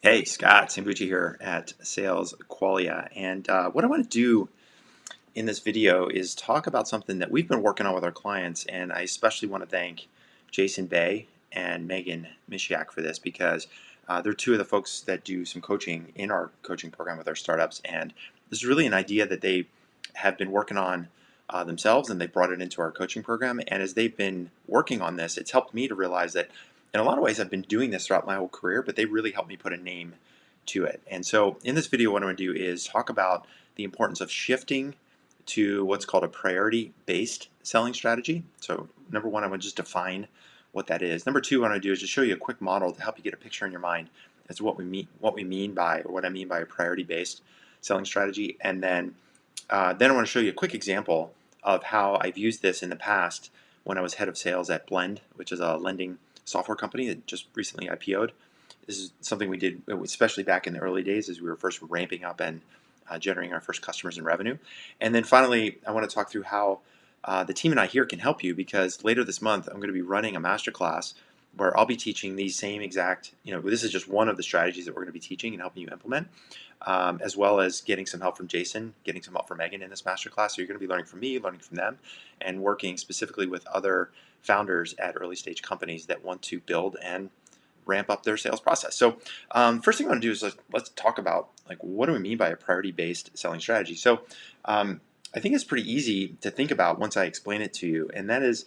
Hey, Scott Sambucci here at Sales Qualia. And what I want to do in this video is talk about something that we've been working on with our clients. And I especially want to thank Jason Bay and Megan Mishiak for this because they're two of the folks that do some coaching in our coaching program with our startups. And this is really an idea that they have been working on themselves, and they brought it into our coaching program. And as they've been working on this, it's helped me to realize that in a lot of ways I've been doing this throughout my whole career, but they really helped me put a name to it. And so in this video, what I'm going to do is talk about the importance of shifting to what's called a priority-based selling strategy. So number one, I want to just define what that is. Number two, what I want to do is just show you a quick model to help you get a picture in your mind as to what we mean by, or what I mean by a priority-based selling strategy. And then I want to show you a quick example of how I've used this in the past when I was head of sales at Blend, which is a lending software company that just recently IPO'd. This is something we did, especially back in the early days as we were first ramping up and generating our first customers and revenue. And then finally, I want to talk through how the team and I here can help you, because later this month, I'm going to be running a masterclass where I'll be teaching these same exact, this is just one of the strategies that we're going to be teaching and helping you implement, as well as getting some help from Jason, getting some help from Megan in this masterclass. So you're going to be learning from me, learning from them, and working specifically with other founders at early stage companies that want to build and ramp up their sales process. So first thing I want to do is let's talk about, like, what do we mean by a priority-based selling strategy? So I think it's pretty easy to think about once I explain it to you, and that is,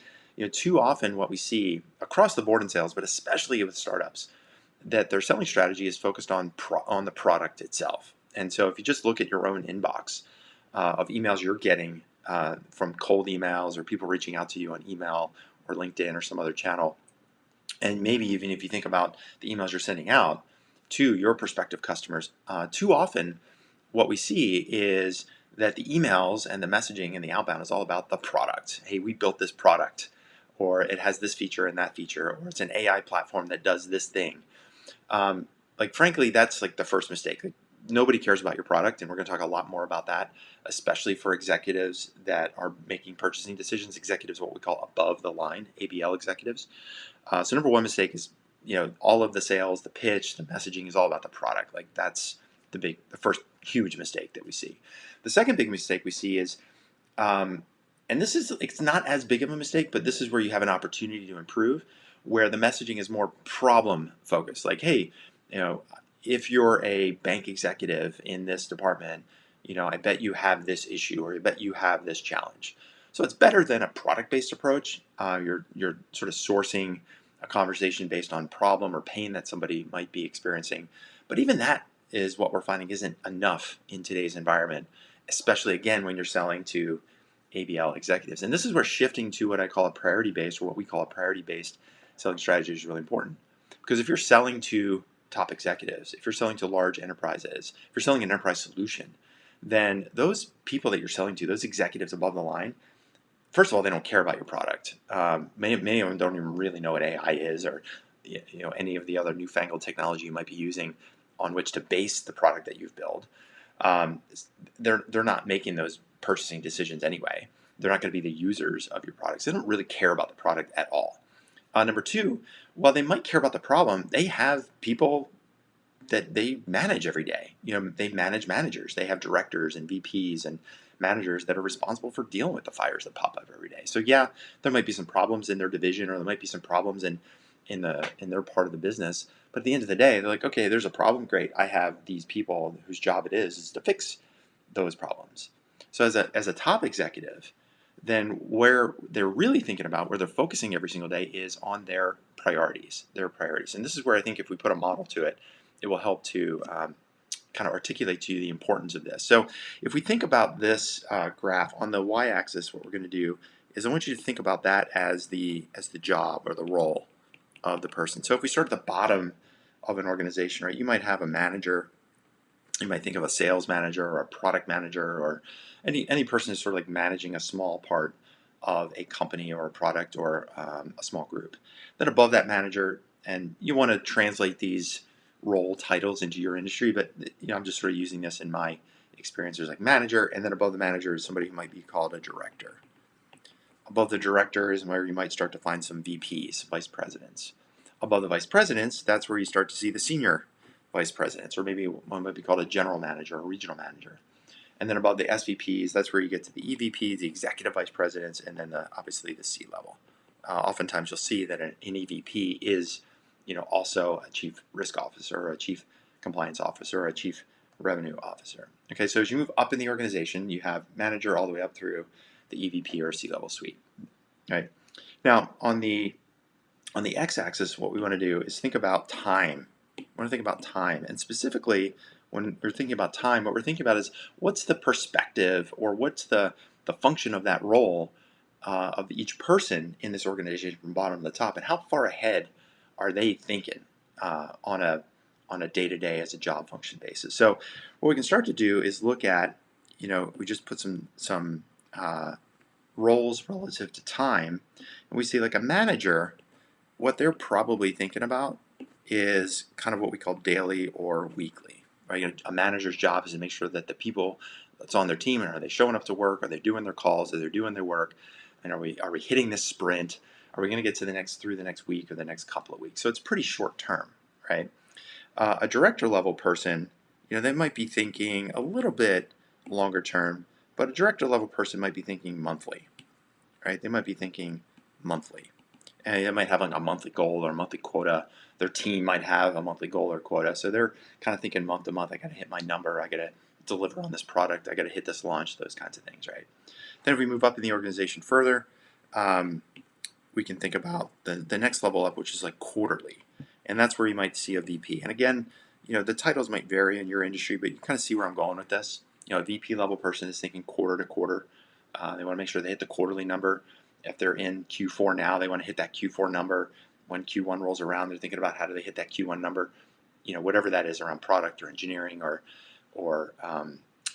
too often what we see across the board in sales, but especially with startups, that their selling strategy is focused on the product itself. And so if you just look at your own inbox of emails you're getting from cold emails or people reaching out to you on email or LinkedIn or some other channel, and maybe even if you think about the emails you're sending out to your prospective customers, too often what we see is that the emails and the messaging and the outbound is all about the product. Hey, we built this product, or it has this feature and that feature, or it's an AI platform that does this thing. Frankly, that's like the first mistake. Like, nobody cares about your product, and we're going to talk a lot more about that, especially for executives that are making purchasing decisions. Executives, what we call above the line, ABL executives. So number one mistake is, all of the sales, the pitch, the messaging is all about the product. Like, that's the first huge mistake that we see. The second big mistake we see is, and it's not as big of a mistake, but this is where you have an opportunity to improve, where the messaging is more problem focused. Like, hey, if you're a bank executive in this department, I bet you have this issue, or I bet you have this challenge. So it's better than a product-based approach. You're sort of sourcing a conversation based on problem or pain that somebody might be experiencing. But even that is what we're finding isn't enough in today's environment, especially, again, when you're selling to ABL executives. And this is where shifting to what I call a priority-based, or what we call a priority-based selling strategy, is really important. Because if you're selling to top executives, if you're selling to large enterprises, if you're selling an enterprise solution, then those people that you're selling to, those executives above the line, first of all, they don't care about your product. Many of them don't even really know what AI is, or any of the other newfangled technology you might be using on which to base the product that you've built. They're not making those purchasing decisions anyway. They're not going to be the users of your products. They don't really care about the product at all. Number two, while they might care about the problem, they have people that they manage every day. They manage managers. They have directors and VPs and managers that are responsible for dealing with the fires that pop up every day. So yeah, there might be some problems in their division, or there might be some problems in their part of the business. But at the end of the day, they're like, okay, there's a problem. Great, I have these people whose job it is to fix those problems. So as a top executive, then where they're really thinking about, where they're focusing every single day, is on their priorities. And this is where I think if we put a model to it, it will help to kind of articulate to you the importance of this. So if we think about this graph on the y-axis, what we're going to do is I want you to think about that as the job or the role of the person. So if we start at the bottom of an organization, right, you might have a manager. You might think of a sales manager or a product manager, or any person who's sort of like managing a small part of a company or a product, or a small group. Then above that manager, and you want to translate these role titles into your industry, but I'm just sort of using this in my experience. There's like manager, and then above the manager is somebody who might be called a director. Above the director is where you might start to find some VPs, vice presidents. Above the vice presidents, that's where you start to see the senior vice presidents, or maybe one might be called a general manager or regional manager. And then above the SVPs, that's where you get to the EVPs, the executive vice presidents, and then obviously the C level. Oftentimes you'll see that an EVP is, also a chief risk officer, or a chief compliance officer, or a chief revenue officer. Okay, so as you move up in the organization, you have manager all the way up through the EVP or C level suite. Right. Now on the x-axis, what we want to do is think about time. We want to think about time, and specifically when we're thinking about time, what we're thinking about is what's the perspective, or what's the function of that role of each person in this organization from bottom to top, and how far ahead are they thinking on a day-to-day as a job function basis. So what we can start to do is look at, we just put some roles relative to time, and we see like a manager, what they're probably thinking about is kind of what we call daily or weekly, right? A manager's job is to make sure that the people that's on their team, and are they showing up to work? Are they doing their calls? Are they doing their work? And are we hitting this sprint? Are we going to get to through the next week or the next couple of weeks? So it's pretty short term, right? A director level person, they might be thinking a little bit longer term, but a director level person might be thinking monthly, right? They might be thinking monthly. And they might have like a monthly goal or a monthly quota. Their team might have a monthly goal or quota. So they're kind of thinking month to month, I got to hit my number. I got to deliver on this product. I got to hit this launch, those kinds of things, right? Then if we move up in the organization further, we can think about the next level up, which is like quarterly. And that's where you might see a VP. And again, the titles might vary in your industry, but you kind of see where I'm going with this. A VP level person is thinking quarter to quarter. They want to make sure they hit the quarterly number. If they're in Q4 now, they want to hit that Q4 number. When Q1 rolls around, they're thinking about how do they hit that Q1 number, whatever that is around product or engineering or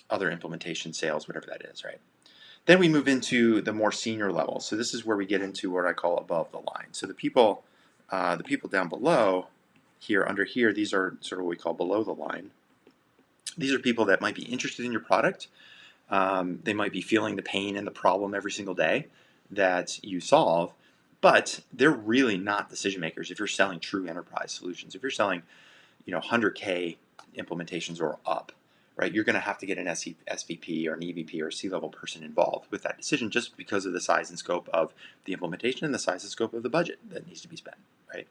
other implementation, sales, whatever that is, right? Then we move into the more senior level. So this is where we get into what I call above the line. So the people down below here, under here, these are sort of what we call below the line. These are people that might be interested in your product. They might be feeling the pain and the problem every single day that you solve, but they're really not decision makers if you're selling true enterprise solutions. If you're selling, 100K implementations or up, right, you're going to have to get an SVP or an EVP or a C-level person involved with that decision, just because of the size and scope of the implementation and the size and scope of the budget that needs to be spent, right?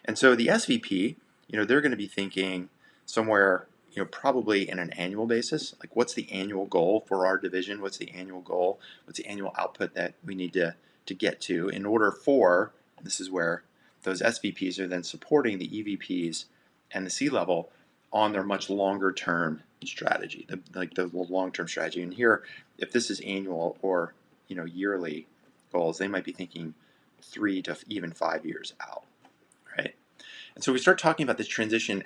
And so the SVP, they're going to be thinking somewhere, probably in an annual basis, like what's the annual goal for our division? What's the annual goal? What's the annual output that we need to get to in order for, this is where those SVPs are then supporting the EVPs and the C-level on their much longer term strategy, the long-term strategy. And here, if this is annual or, yearly goals, they might be thinking 3 to even 5 years out, right? And so we start talking about this transition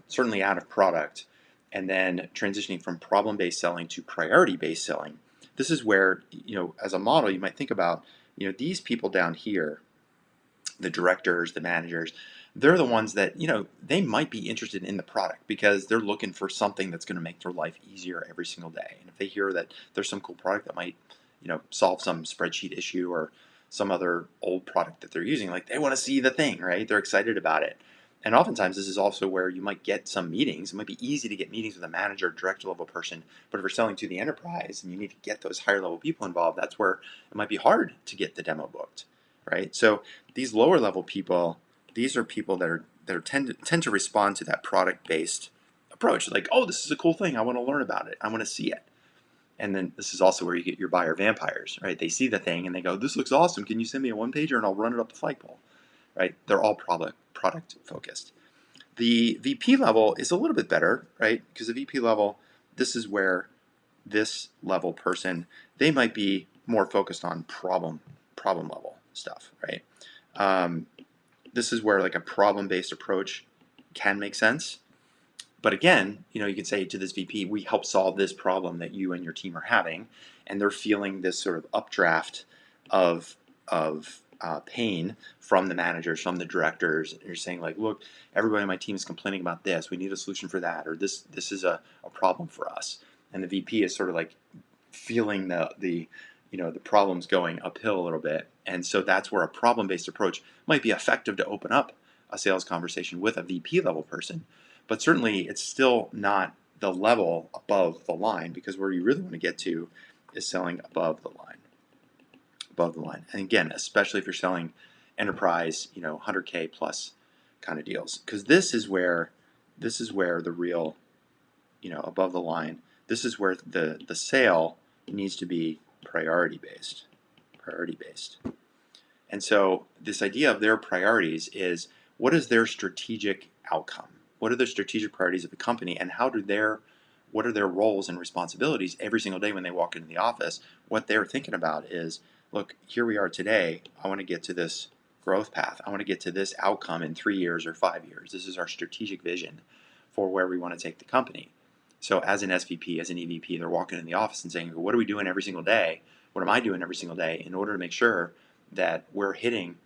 certainly out of product, and then transitioning from problem-based selling to priority-based selling. This is where, as a model, you might think about, these people down here, the directors, the managers, they're the ones that, they might be interested in the product because they're looking for something that's going to make their life easier every single day. And if they hear that there's some cool product that might, solve some spreadsheet issue or some other old product that they're using, like they want to see the thing, right? They're excited about it. And oftentimes this is also where you might get some meetings. It might be easy to get meetings with a manager, director level person, but if you're selling to the enterprise and you need to get those higher level people involved, that's where it might be hard to get the demo booked, right? So these lower level people, these are people that tend to respond to that product based approach. Like, oh, this is a cool thing. I want to learn about it. I want to see it. And then this is also where you get your buyer vampires, right? They see the thing and they go, this looks awesome. Can you send me a one pager and I'll run it up the flagpole, right? They're all product focused. The VP level is a little bit better, right? Because the VP level, this is where this level person, they might be more focused on problem level stuff, right? This is where like a problem-based approach can make sense. But again, you can say to this VP, we help solve this problem that you and your team are having, and they're feeling this sort of updraft of pain from the managers, from the directors. And you're saying like, look, everybody on my team is complaining about this. We need a solution for that, or this is a problem for us. And the VP is sort of like feeling the problems going uphill a little bit. And so that's where a problem-based approach might be effective to open up a sales conversation with a VP level person. but certainly it's still not the level above the line, because where you really want to get to is selling above the line. Above the line. And again, especially if you're selling enterprise, 100K plus kind of deals, because this is where the real, above the line, this is where the sale needs to be priority based. And so this idea of their priorities is, what is their strategic outcome? What are the strategic priorities of the company, and what are their roles and responsibilities every single day when they walk into the office? What they're thinking about is, look, here we are today. I want to get to this growth path. I want to get to this outcome in 3 years or 5 years. This is our strategic vision for where we want to take the company. So as an SVP, as an EVP, they're walking in the office and saying, what are we doing every single day? What am I doing every single day in order to make sure that we're hitting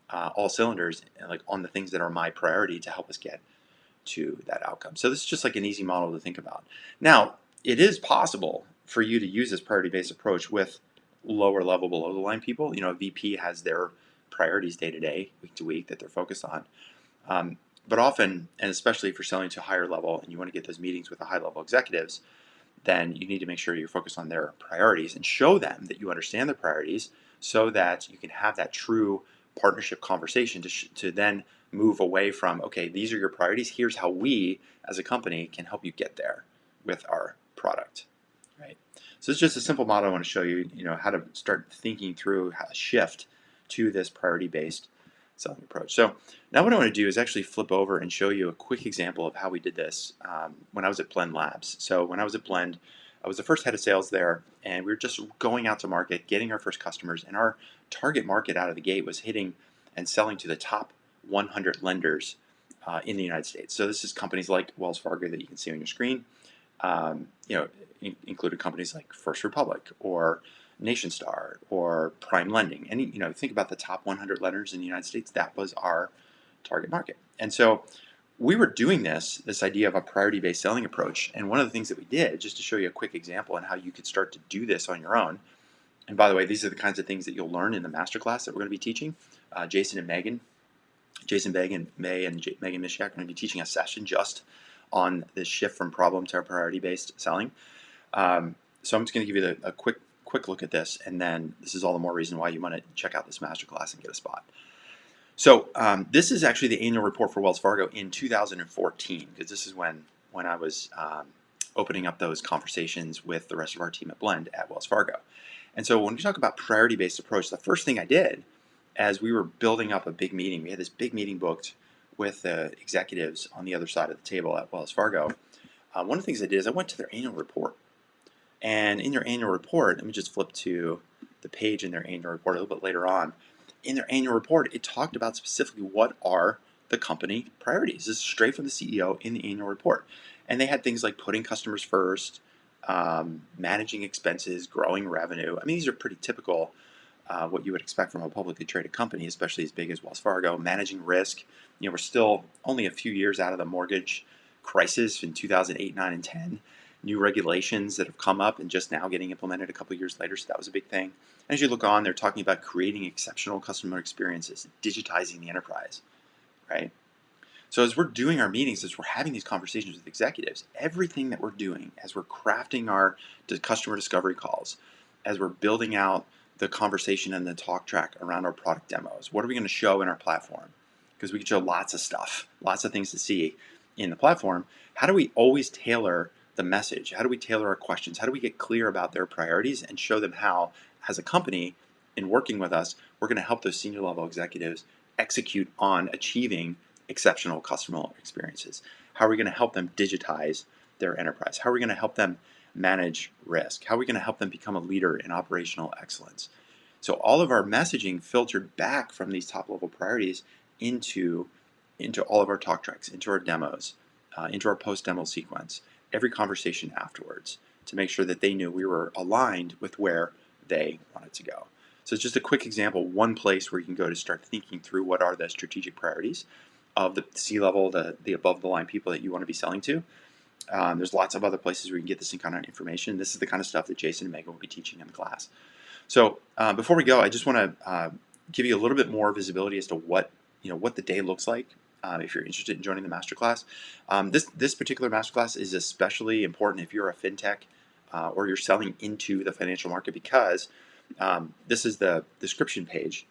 all cylinders, like on the things that are my priority to help us get to that outcome. So this is just like an easy model to think about. Now, it is possible for you to use this priority-based approach with lower level, below the line people. A VP has their priorities day to day, week to week, that they're focused on. But often, and especially if you're selling to a higher level and you want to get those meetings with the high level executives, then you need to make sure you're focused on their priorities and show them that you understand their priorities, so that you can have that true partnership conversation to then move away from, okay, these are your priorities, here's how we as a company can help you get there with our product, right? So it's just a simple model I want to show you, how to start thinking through how to shift to this priority-based selling approach. So now what I want to do is actually flip over and show you a quick example of how we did this when I was at Blend Labs. So when I was at Blend, I was the first head of sales there, and we were just going out to market, getting our first customers, and our target market out of the gate was hitting and selling to the top 100 lenders in the United States. So this is companies like Wells Fargo that you can see on your screen. Included companies like First Republic or NationStar or Prime Lending. And think about the top 100 lenders in the United States. That was our target market. And so we were doing this idea of a priority-based selling approach. And one of the things that we did, just to show you a quick example on how you could start to do this on your own. And by the way, these are the kinds of things that you'll learn in the masterclass that we're going to be teaching. Jason Begg and Megan Mishiak are going to be teaching a session just on this shift from problem to priority-based selling. So I'm just going to give you a quick look at this, and then this is all the more reason why you want to check out this masterclass and get a spot. So this is actually the annual report for Wells Fargo in 2014, because this is when I was opening up those conversations with the rest of our team at Blend at Wells Fargo. And so when we talk about priority-based approach, the first thing I did as we were building up a big meeting, we had this big meeting booked with the executives on the other side of the table at Wells Fargo. One of the things I did is I went to their annual report. And in their annual report, let me just flip to the page in their annual report a little bit later on. In their annual report, it talked about specifically what are the company priorities. This is straight from the CEO in the annual report. And they had things like putting customers first, managing expenses, growing revenue. I mean, these are pretty typical, what you would expect from a publicly traded company, especially as big as Wells Fargo. Managing risk. We're still only a few years out of the mortgage crisis in 2008, 9, and 10. New regulations that have come up and just now getting implemented a couple of years later, so that was a big thing. And as you look on, they're talking about creating exceptional customer experiences, digitizing the enterprise, right? So as we're doing our meetings, as we're having these conversations with executives, everything that we're doing, as we're crafting our customer discovery calls, as we're building out the conversation and the talk track around our product demos, what are we going to show in our platform? Because we can show lots of stuff, lots of things to see in the platform. How do we always tailor the message? How do we tailor our questions? How do we get clear about their priorities and show them how, as a company, in working with us, we're going to help those senior level executives execute on achieving exceptional customer experiences? How are we going to help them digitize their enterprise? How are we going to help them manage risk? How are we going to help them become a leader in operational excellence? So all of our messaging filtered back from these top level priorities into all of our talk tracks, into our demos, into our post demo sequence, every conversation afterwards, to make sure that they knew we were aligned with where they wanted to go. So it's just a quick example, one place where you can go to start thinking through what are the strategic priorities of the C-level, the above-the-line people that you want to be selling to. There's lots of other places where you can get this kind of information. This is the kind of stuff that Jason and Megan will be teaching in the class. So before we go, I just want to give you a little bit more visibility as to what the day looks like if you're interested in joining the masterclass. This particular masterclass is especially important if you're a fintech or you're selling into the financial market, because this is the description page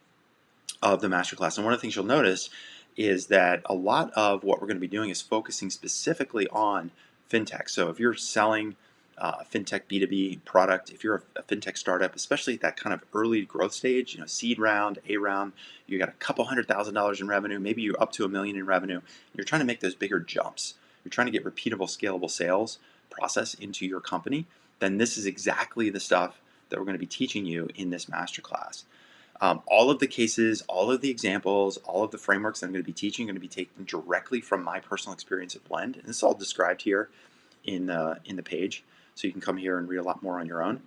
of the masterclass. And one of the things you'll notice is that a lot of what we're going to be doing is focusing specifically on fintech. So if you're selling a fintech B2B product, if you're a fintech startup, especially at that kind of early growth stage, seed round, A round, you got a couple $100,000 in revenue, maybe you're up to $1 million in revenue. You're trying to make those bigger jumps. You're trying to get repeatable, scalable sales process into your company. Then this is exactly the stuff that we're going to be teaching you in this masterclass. All of the cases, all of the examples, all of the frameworks that I'm going to be teaching are going to be taken directly from my personal experience at Blend. And this is all described here in the page. So you can come here and read a lot more on your own.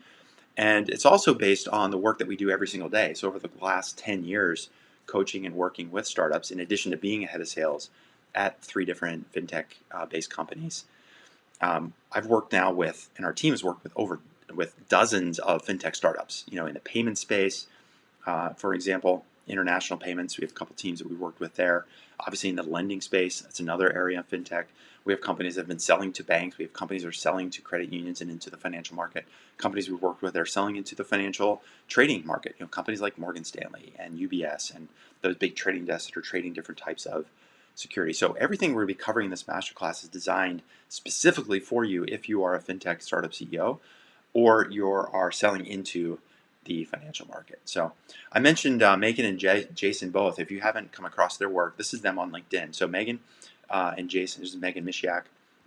And it's also based on the work that we do every single day. So over the last 10 years, coaching and working with startups, in addition to being a head of sales at 3 different fintech-based companies. I've worked now with, and our team has worked with dozens of fintech startups, in the payment space. For example, international payments, we have a couple teams that we worked with there. Obviously in the lending space, that's another area of fintech. We have companies that have been selling to banks. We have companies that are selling to credit unions and into the financial market. Companies we've worked with are selling into the financial trading market. Companies like Morgan Stanley and UBS and those big trading desks that are trading different types of security. So everything we're going to be covering in this masterclass is designed specifically for you if you are a fintech startup CEO or you are selling into the financial market. So I mentioned Megan and Jason both. If you haven't come across their work, this is them on LinkedIn. So Megan and Jason, this is Megan Mishiak,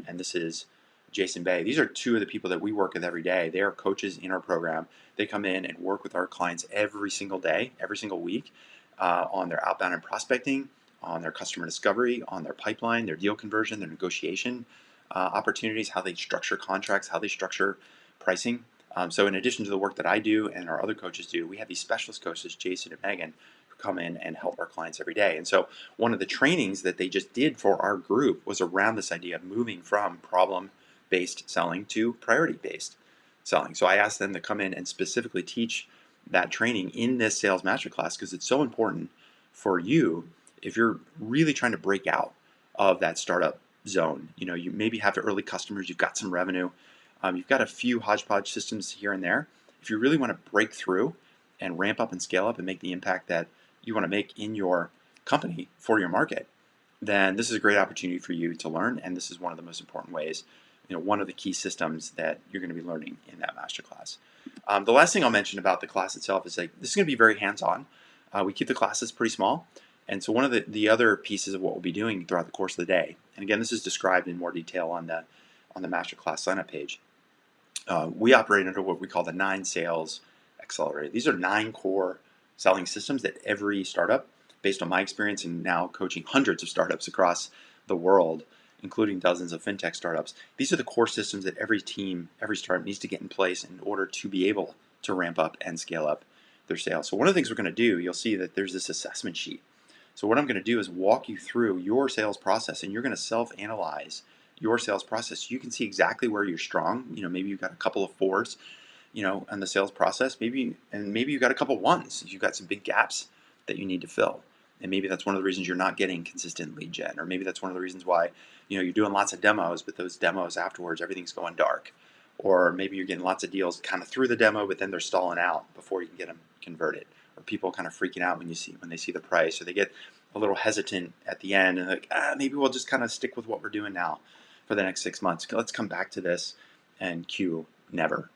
and this is Jason Bay. These are 2 of the people that we work with every day. They are coaches in our program. They come in and work with our clients every single day, every single week on their outbound and prospecting, on their customer discovery, on their pipeline, their deal conversion, their negotiation opportunities, how they structure contracts, how they structure pricing. So in addition to the work that I do and our other coaches do, we have these specialist coaches, Jason and Megan, who come in and help our clients every day. And so one of the trainings that they just did for our group was around this idea of moving from problem-based selling to priority-based selling. So I asked them to come in and specifically teach that training in this sales masterclass because it's so important for you if you're really trying to break out of that startup zone. You maybe have early customers, you've got some revenue, you've got a few hodgepodge systems here and there. If you really want to break through and ramp up and scale up and make the impact that you want to make in your company for your market, then this is a great opportunity for you to learn. And this is one of the most important ways, one of the key systems that you're going to be learning in that masterclass. The last thing I'll mention about the class itself is this is going to be very hands-on. We keep the classes pretty small. And so one of the other pieces of what we'll be doing throughout the course of the day, and again, this is described in more detail on the masterclass sign-up page. We operate under what we call the 9 sales accelerator. These are 9 core selling systems that every startup, based on my experience and now coaching hundreds of startups across the world, including dozens of fintech startups, these are the core systems that every team, every startup needs to get in place in order to be able to ramp up and scale up their sales. So one of the things we're going to do, you'll see that there's this assessment sheet. So what I'm going to do is walk you through your sales process, and you're going to self-analyze your sales process. You can see exactly where you're strong. Maybe you've got a couple of 4s, on the sales process. Maybe you've got a couple of 1s. You've got some big gaps that you need to fill. And maybe that's one of the reasons you're not getting consistent lead gen. Or maybe that's one of the reasons why, you're doing lots of demos, but those demos afterwards, everything's going dark. Or maybe you're getting lots of deals kind of through the demo, but then they're stalling out before you can get them converted. Or people kind of freaking out when they see the price, or they get a little hesitant at the end and like, maybe we'll just kind of stick with what we're doing now for the next 6 months. Let's come back to this and cue never,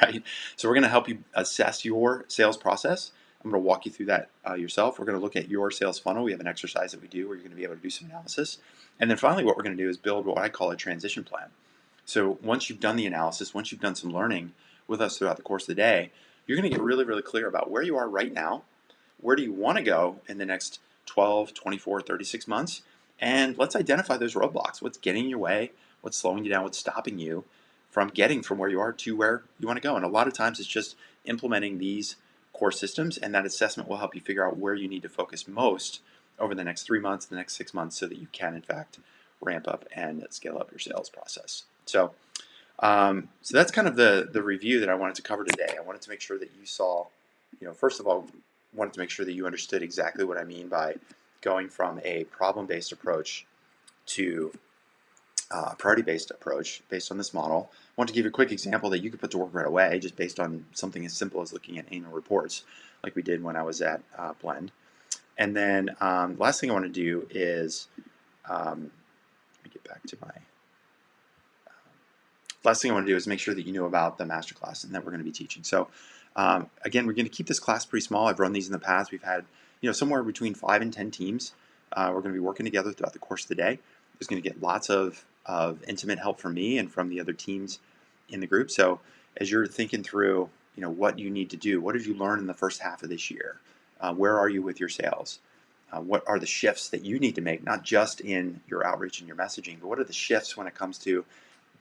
right? So we're going to help you assess your sales process. I'm going to walk you through that yourself. We're going to look at your sales funnel. We have an exercise that we do where you're going to be able to do some analysis. And then finally, what we're going to do is build what I call a transition plan. So once you've done the analysis, once you've done some learning with us throughout the course of the day, you're going to get really, really clear about where you are right now, where do you want to go in the next 12, 24, 36 months, and let's identify those roadblocks. What's getting in your way? What's slowing you down? What's stopping you from getting from where you are to where you want to go? And a lot of times it's just implementing these core systems, and that assessment will help you figure out where you need to focus most over the next 3 months, the next 6 months, so that you can, in fact, ramp up and scale up your sales process. So that's kind of the review that I wanted to cover today. I wanted to make sure that you saw, first of all, wanted to make sure that you understood exactly what I mean by going from a problem-based approach to priority-based approach based on this model. I want to give you a quick example that you could put to work right away just based on something as simple as looking at annual reports like we did when I was at Blend. And then last thing I want to do is, let me get back to my, last thing I want to do is make sure that you know about the masterclass and that we're going to be teaching. So again, we're going to keep this class pretty small. I've run these in the past. We've had somewhere between 5 and 10 teams. We're going to be working together throughout the course of the day. There's going to get lots of intimate help from me and from the other teams in the group. So as you're thinking through what you need to do, what did you learn in the first half of this year? Where are you with your sales? What are the shifts that you need to make, not just in your outreach and your messaging, but what are the shifts when it comes to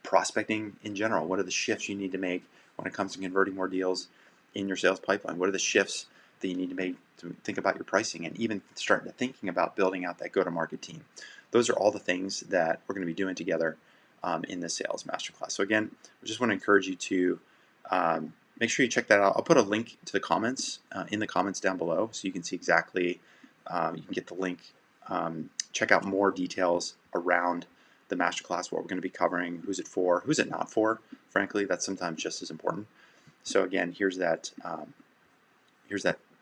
prospecting in general? What are the shifts you need to make when it comes to converting more deals in your sales pipeline? What are the shifts that you need to make to think about your pricing and even start thinking about building out that go-to-market team? Those are all the things that we're going to be doing together in the sales masterclass. So again, I just want to encourage you to make sure you check that out. I'll put a link to the comments in the comments down below so you can see exactly, you can get the link, check out more details around the masterclass, what we're going to be covering, who's it for, who's it not for. Frankly, that's sometimes just as important. So again, here's that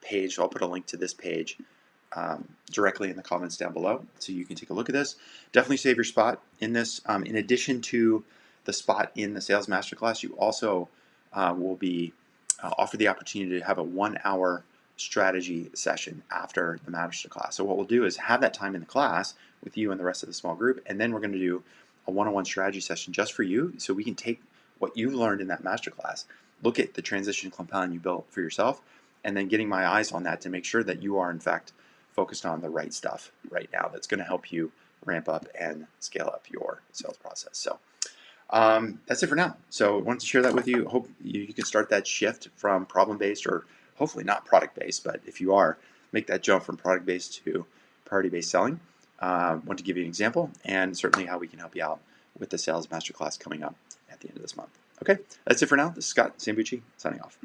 page. I'll put a link to this page directly in the comments down below so you can take a look at this. Definitely save your spot in this. In addition to the spot in the sales masterclass, you also will be offered the opportunity to have a 1-hour strategy session after the masterclass. So what we'll do is have that time in the class with you and the rest of the small group, and then we're going to do a one-on-one strategy session just for you so we can take what you learned in that masterclass, look at the transition plan you built for yourself, and then getting my eyes on that to make sure that you are in fact focused on the right stuff right now that's going to help you ramp up and scale up your sales process. So that's it for now. So I wanted to share that with you. Hope you can start that shift from problem-based, or hopefully not product-based, but if you are, make that jump from product-based to priority-based selling. Want to give you an example and certainly how we can help you out with the sales masterclass coming up at the end of this month. Okay, that's it for now. This is Scott Sambucci signing off.